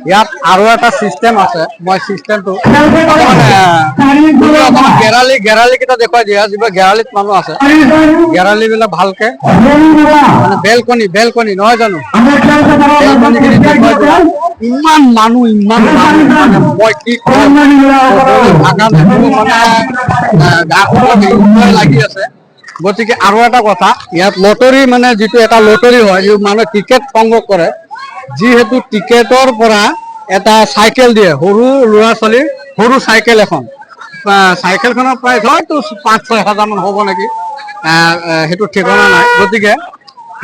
ইয়াত আৰু এটা সিস্টেম আছে মই সিস্টেমটো গেৰালি কেইটা দেখুৱাই দিয়া যিবোৰ গেৰালিত মানুহ আছে গেৰালি বিলাক ভালকে মানে বেলকনি নহয় জানো বেলকনিখিনি দেখুৱাই দিয়া ইমান মানুহ মানে মই কি কম মানে লাগি আছে গতিকে আৰু এটা কথা ইয়াত লটাৰী মানে যিটো এটা লটাৰী হয় মানুহে টিকেট সংগ্ৰহ কৰে যিহেতু টিকেটৰ পৰা এটা চাইকেল দিয়ে সৰু ল'ৰা ছোৱালীৰ সৰু চাইকেল এখন চাইকেলখনৰ প্ৰাইচ হয়তো 5-6 হাজাৰ মান হ'ব নেকি সেইটো ঠিকনা নাই গতিকে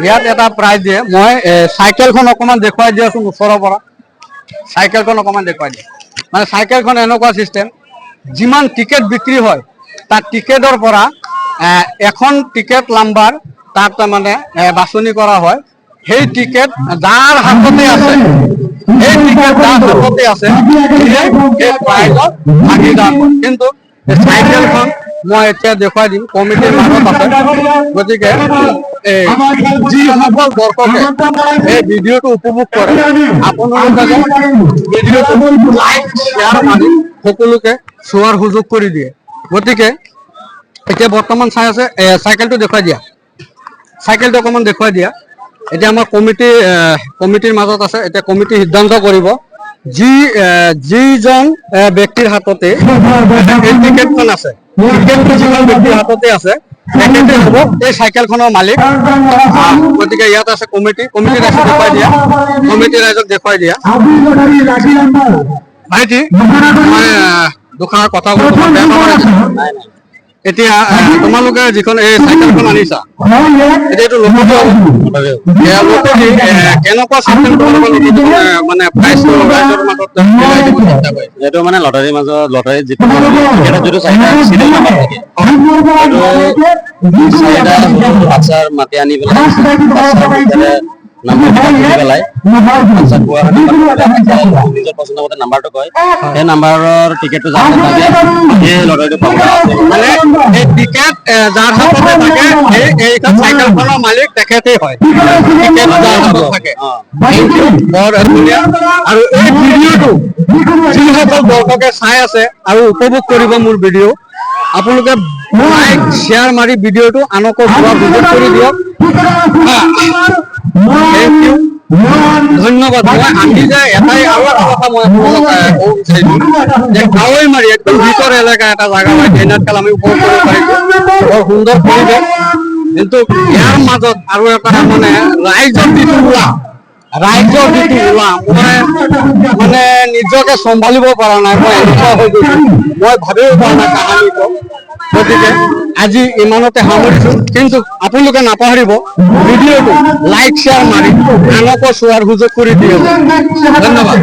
ইয়াত এটা প্ৰাইজ দিয়ে মই চাইকেলখন অকণমান দেখুৱাই দিয়াচোন ওচৰৰ পৰা চাইকেলখন অকণমান দেখুৱাই দিয়া মানে চাইকেলখন এনেকুৱা চিষ্টেম যিমান টিকেট বিক্ৰী হয় তাৰ টিকেটৰ পৰা এখন টিকেট নাম্বাৰ তাত মানে বাছনি কৰা হয় সেই টিকেট যাৰ হাততে আছে এই টিকেট যাৰ হাততে আছে সেই প্ৰাইজত ভাগিদাৰ কিন্তু চাইকেলখন মই এতিয়া দেখুৱাই দিম কমিটিৰ মাজত আছে গতিকে যিসকল দৰ্শকে এই ভিডিঅ'টো উপভোগ কৰে আপোনালোকে ভিডিঅ'টো লাইক শ্বেয়াৰ মাৰি সকলোকে চোৱাৰ সুযোগ কৰি দিয়ে গতিকে এতিয়া বৰ্তমান চাই আছে চাইকেলটো দেখুৱাই দিয়া চাইকেলটো অকণমান দেখুৱাই দিয়া এতিয়া আমাৰ কমিটিৰ মাজত আছে এতিয়া কমিটি সিদ্ধান্ত কৰিব যিজন ব্যক্তিৰ হাততে এই টিকেটখন আছে টিকেটটো যিজন ব্যক্তিৰ হাততে আছে তেখেতে হ'ব এই চাইকেলখনৰ মালিক গতিকে ইয়াত আছে কমিটি ৰাইজক দেখুৱাই দিয়া কমিটি ৰাইজক দেখুৱাই দিয়া ভাইটি মই দুখাৰ কথা বেয়া নহয় এতিয়া তোমালোকে যিখন এই চাইকেলখন আনিছা এতিয়া এইটো লটাৰী কেনেকুৱা চিষ্টেম মানে প্ৰাইচটো ৰাইজৰ মাজত এইটো মানে লটাৰীৰ মাজত লটাৰীত যিটো চিৰিয়েল নাম্বাৰ থাকে চাৰিটা বাচ্চাৰ মাতি আনি পেলাই নিজৰ পচন্দ মতে নাম্বাৰটো কয় সেই নাম্বাৰৰ টিকেটটো যাৰ থাকে সেই লটাৰীটো পাব মানে এই টিকেট যাৰ হাততে থাকে এইখন চাইকেলখনৰ মালিক তেখেতেই হয় টিকেট যাৰ হাতত থাকে বৰ ধুনীয়া আৰু এই ভিডিঅ'টো যিসকল দৰ্শকে চাই আছে আৰু উপভোগ কৰিব মোৰ ভিডিঅ' আপোনালোকে লাইক শ্বেয়াৰ মাৰি ভিডিঅ'টো আনকো চোৱাৰ সুযোগ কৰি দিয়ক থেংক ইউ ধন্যবাদ মই আহি যে এটাই আৰু এটা কথা মই ক'ব বিচাৰিছোঁ যে কাৱৈমাৰী একদম ভিতৰ এলেকা এটা জাগা হয় ট্ৰেইনত খেল আমি উপভোগ কৰিব পাৰিছোঁ বৰ সুন্দৰ পৰিৱেশ কিন্তু ইয়াৰ মাজত আৰু এটা মানে ৰাইজৰ যিটো ওলা মই মানে নিজকে চম্ভালিব পৰা নাই মই এনেকুৱা হৈ গৈছোঁ মই ভাবিব পৰা নাই কাহানীটো গতিকে আজি ইমানতে সামৰিছোঁ কিন্তু আপোনালোকে নাপাহৰিব ভিডিঅ'টো লাইক শ্বেয়াৰ মাৰি আনকো চোৱাৰ সুযোগ কৰি দিয়ক ধন্যবাদ।